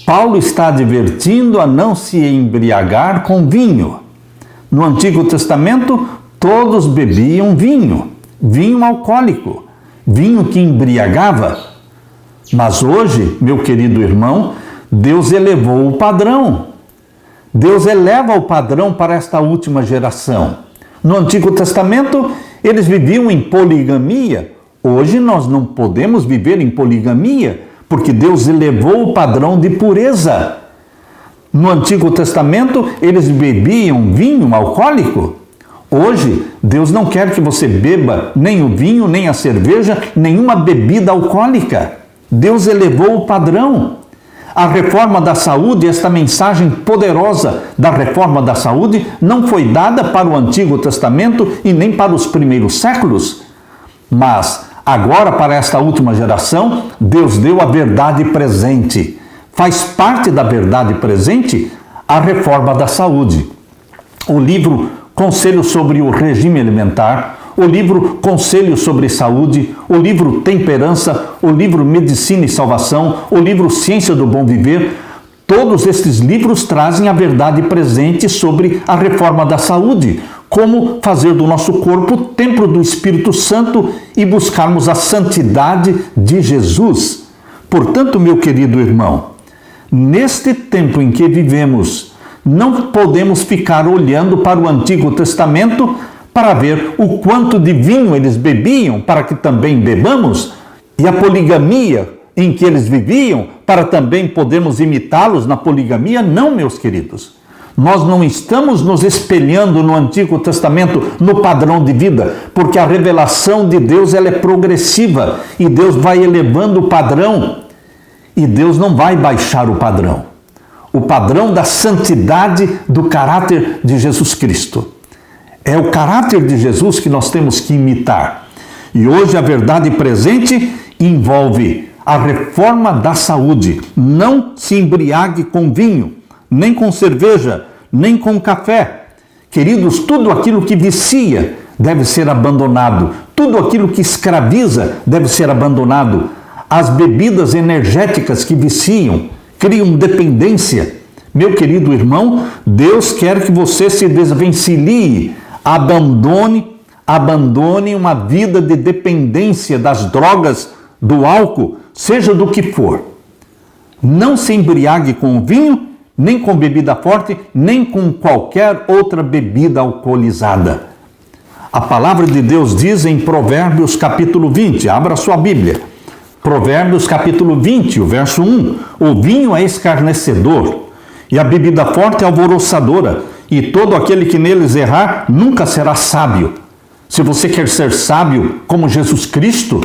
Paulo está advertindo a não se embriagar com vinho. No Antigo Testamento, todos bebiam vinho, vinho alcoólico, vinho que embriagava. Mas hoje, meu querido irmão, Deus elevou o padrão. Deus eleva o padrão para esta última geração. No Antigo Testamento, eles viviam em poligamia. Hoje nós não podemos viver em poligamia, porque Deus elevou o padrão de pureza. No Antigo Testamento, eles bebiam vinho alcoólico. Hoje, Deus não quer que você beba nem o vinho, nem a cerveja, nenhuma bebida alcoólica. Deus elevou o padrão. A reforma da saúde, esta mensagem poderosa da reforma da saúde, não foi dada para o Antigo Testamento e nem para os primeiros séculos. Mas agora, para esta última geração, Deus deu a verdade presente. Faz parte da verdade presente a reforma da saúde. O livro Conselho sobre o Regime Alimentar, o livro Conselho sobre Saúde, o livro Temperança, o livro Medicina e Salvação, o livro Ciência do Bom Viver, todos estes livros trazem a verdade presente sobre a reforma da saúde, como fazer do nosso corpo o templo do Espírito Santo e buscarmos a santidade de Jesus. Portanto, meu querido irmão, neste tempo em que vivemos, não podemos ficar olhando para o Antigo Testamento para ver o quanto de vinho eles bebiam, para que também bebamos, e a poligamia em que eles viviam, para também podermos imitá-los na poligamia. Não, meus queridos. Nós não estamos nos espelhando no Antigo Testamento, no padrão de vida, porque a revelação de Deus ela é progressiva, e Deus vai elevando o padrão, e Deus não vai baixar o padrão. O padrão da santidade do caráter de Jesus Cristo. É o caráter de Jesus que nós temos que imitar. E hoje a verdade presente envolve a reforma da saúde. Não se embriague com vinho, nem com cerveja, nem com café. Queridos, tudo aquilo que vicia deve ser abandonado. Tudo aquilo que escraviza deve ser abandonado. As bebidas energéticas que viciam, criam dependência. Meu querido irmão, Deus quer que você se desvencilhe, abandone uma vida de dependência das drogas, do álcool, seja do que for. Não se embriague com vinho, nem com bebida forte, nem com qualquer outra bebida alcoolizada. A palavra de Deus diz em Provérbios capítulo 20, abra sua Bíblia. Provérbios capítulo 20, o verso 1. O vinho é escarnecedor, e a bebida forte é alvoroçadora, e todo aquele que neles errar nunca será sábio. Se você quer ser sábio como Jesus Cristo,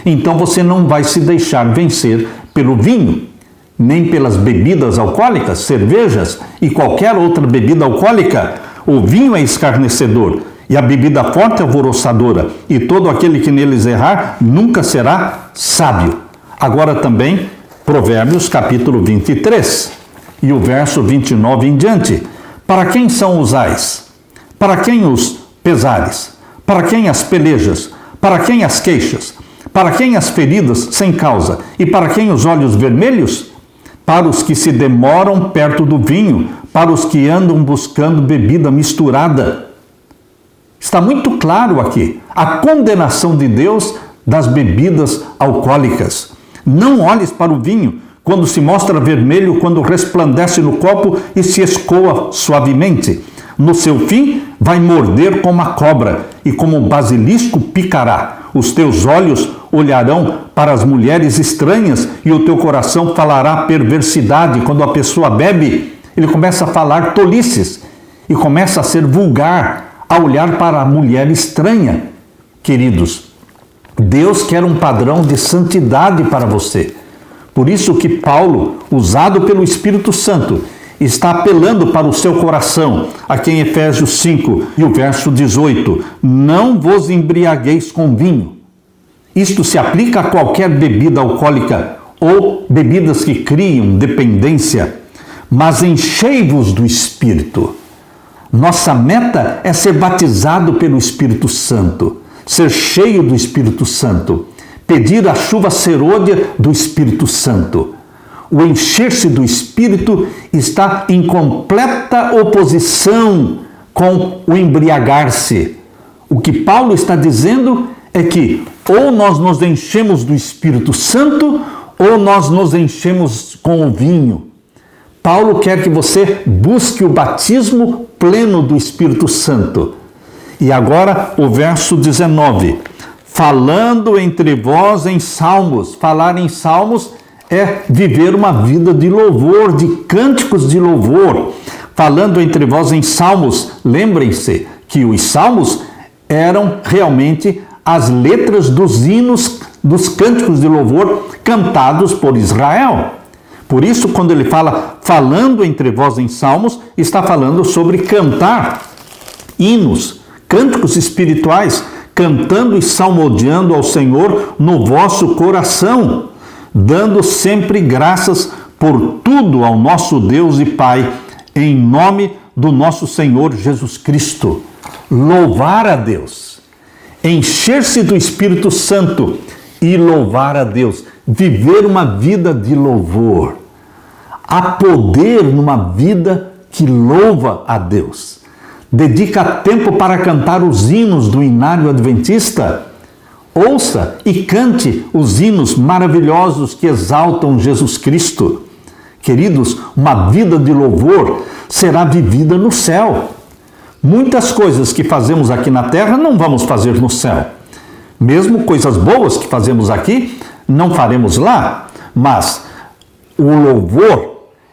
então você não vai se deixar vencer pelo vinho, nem pelas bebidas alcoólicas, cervejas e qualquer outra bebida alcoólica. O vinho é escarnecedor, e a bebida forte é alvoroçadora, e todo aquele que neles errar nunca será sábio. Agora também, Provérbios capítulo 23, e o verso 29 em diante. Para quem são os ais? Para quem os pesares? Para quem as pelejas? Para quem as queixas? Para quem as feridas sem causa? E para quem os olhos vermelhos? Para os que se demoram perto do vinho, para os que andam buscando bebida misturada. Está muito claro aqui a condenação de Deus das bebidas alcoólicas. Não olhes para o vinho quando se mostra vermelho, quando resplandece no copo e se escoa suavemente. No seu fim, vai morder como a cobra e como o basilisco picará. Os teus olhos olharão para as mulheres estranhas e o teu coração falará perversidade. Quando a pessoa bebe, ele começa a falar tolices e começa a ser vulgar, a olhar para a mulher estranha. Queridos, Deus quer um padrão de santidade para você. Por isso que Paulo, usado pelo Espírito Santo, está apelando para o seu coração, aqui em Efésios 5 e o verso 18: não vos embriagueis com vinho. Isto se aplica a qualquer bebida alcoólica ou bebidas que criam dependência, mas enchei-vos do Espírito. Nossa meta é ser batizado pelo Espírito Santo, ser cheio do Espírito Santo, pedir a chuva serôdia do Espírito Santo. O encher-se do Espírito está em completa oposição com o embriagar-se. O que Paulo está dizendo é que ou nós nos enchemos do Espírito Santo ou nós nos enchemos com o vinho. Paulo quer que você busque o batismo pleno do Espírito Santo. E agora o verso 19. Falando entre vós em salmos. Falar em salmos é viver uma vida de louvor, de cânticos de louvor. Falando entre vós em salmos. Lembrem-se que os salmos eram realmente as letras dos hinos, dos cânticos de louvor cantados por Israel. Por isso, quando ele fala falando entre vós em salmos, está falando sobre cantar hinos, cânticos espirituais, cantando e salmodiando ao Senhor no vosso coração, dando sempre graças por tudo ao nosso Deus e Pai, em nome do nosso Senhor Jesus Cristo. Louvar a Deus, encher-se do Espírito Santo e louvar a Deus, viver uma vida de louvor. Há poder numa vida que louva a Deus. Dedica tempo para cantar os hinos do Inário Adventista. Ouça e cante os hinos maravilhosos que exaltam Jesus Cristo. Queridos, uma vida de louvor será vivida no céu. Muitas coisas que fazemos aqui na terra não vamos fazer no céu. Mesmo coisas boas que fazemos aqui, não faremos lá. Mas o louvor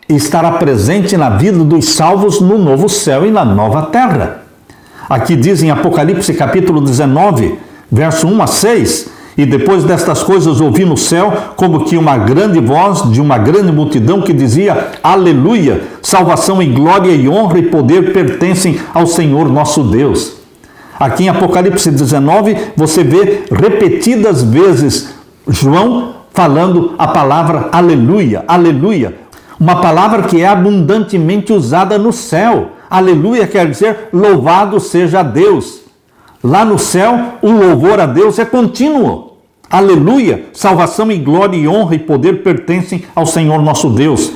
estará presente na vida dos salvos no novo céu e na nova terra. Aqui diz em Apocalipse capítulo 19, verso 1 a 6, e depois destas coisas ouvi no céu como que uma grande voz de uma grande multidão que dizia: Aleluia! Salvação e glória e honra e poder pertencem ao Senhor nosso Deus. Aqui em Apocalipse 19 você vê repetidas vezes João falando a palavra aleluia, aleluia. Uma palavra que é abundantemente usada no céu. Aleluia quer dizer louvado seja Deus. Lá no céu, o louvor a Deus é contínuo. Aleluia, salvação e glória e honra e poder pertencem ao Senhor nosso Deus.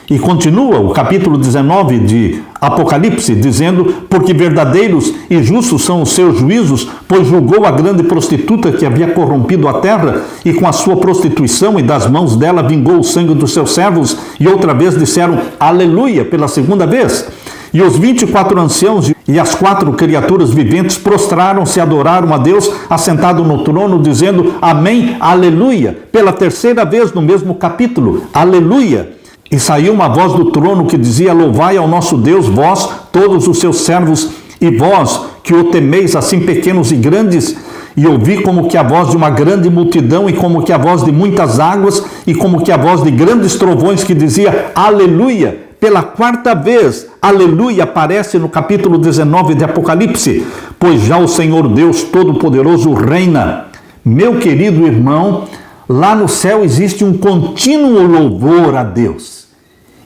E continua o capítulo 19 de Apocalipse, dizendo: porque verdadeiros e justos são os seus juízos, pois julgou a grande prostituta que havia corrompido a terra, e com a sua prostituição e das mãos dela vingou o sangue dos seus servos. E outra vez disseram aleluia pela segunda vez. E os 24 anciãos e as 4 criaturas viventes prostraram-se e adoraram a Deus assentado no trono, dizendo amém, aleluia, pela terceira vez no mesmo capítulo, aleluia. E saiu uma voz do trono que dizia: louvai ao nosso Deus, vós, todos os seus servos, e vós, que o temeis, assim pequenos e grandes. E ouvi como que a voz de uma grande multidão, e como que a voz de muitas águas, e como que a voz de grandes trovões, que dizia aleluia. Pela 4ª vez, aleluia, aparece no capítulo 19 de Apocalipse. Pois já o Senhor Deus Todo-Poderoso reina. Meu querido irmão, lá no céu existe um contínuo louvor a Deus.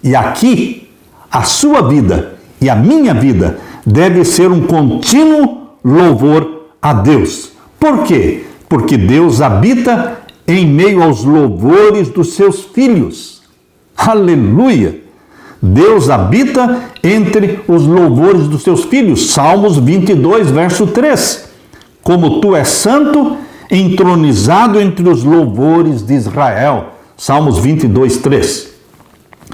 E aqui, a sua vida e a minha vida deve ser um contínuo louvor a Deus. Por quê? Porque Deus habita em meio aos louvores dos seus filhos. Aleluia! Deus habita entre os louvores dos seus filhos. Salmos 22, verso 3. Como tu és santo, entronizado entre os louvores de Israel. Salmos 22, 3.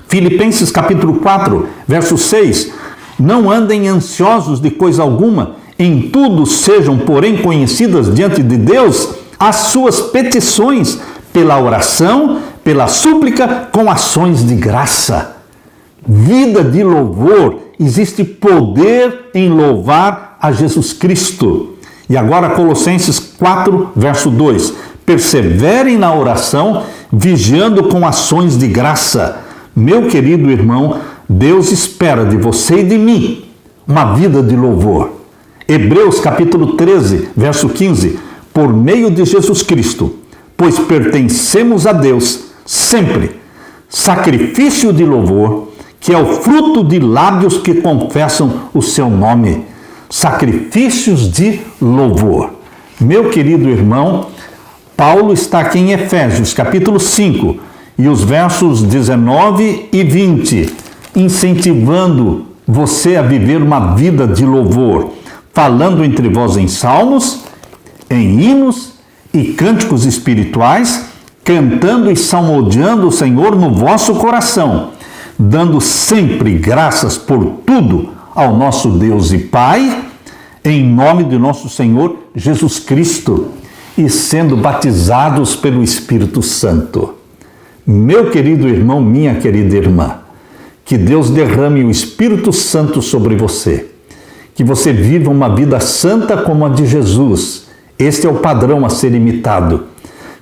Filipenses capítulo 4, verso 6. Não andem ansiosos de coisa alguma, em tudo sejam, porém, conhecidas diante de Deus as suas petições, pela oração, pela súplica, com ações de graça. Vida de louvor, existe poder em louvar a Jesus Cristo. E agora Colossenses 4, verso 2. Perseverem na oração, vigiando com ações de graça. Meu querido irmão, Deus espera de você e de mim uma vida de louvor. Hebreus capítulo 13, verso 15, por meio de Jesus Cristo, pois pertencemos a Deus sempre, sacrifício de louvor, que é o fruto de lábios que confessam o seu nome. Sacrifícios de louvor. Meu querido irmão, Paulo está aqui em Efésios capítulo 5 e os versos 19 e 20, incentivando você a viver uma vida de louvor, falando entre vós em salmos, em hinos e cânticos espirituais, cantando e salmodiando o Senhor no vosso coração, dando sempre graças por tudo ao nosso Deus e Pai, em nome de nosso Senhor Jesus Cristo, e sendo batizados pelo Espírito Santo. Meu querido irmão, minha querida irmã, que Deus derrame o Espírito Santo sobre você, que você viva uma vida santa como a de Jesus. Este é o padrão a ser imitado.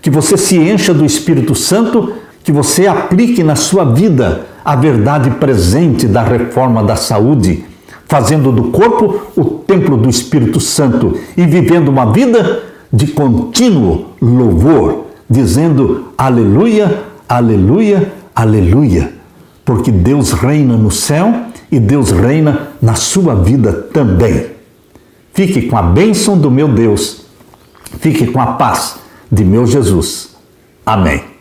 Que você se encha do Espírito Santo, que você aplique na sua vida a verdade presente da reforma da saúde, fazendo do corpo o templo do Espírito Santo e vivendo uma vida de contínuo louvor, dizendo aleluia, aleluia, aleluia, porque Deus reina no céu e Deus reina na sua vida também. Fique com a bênção do meu Deus, fique com a paz de meu Jesus. Amém.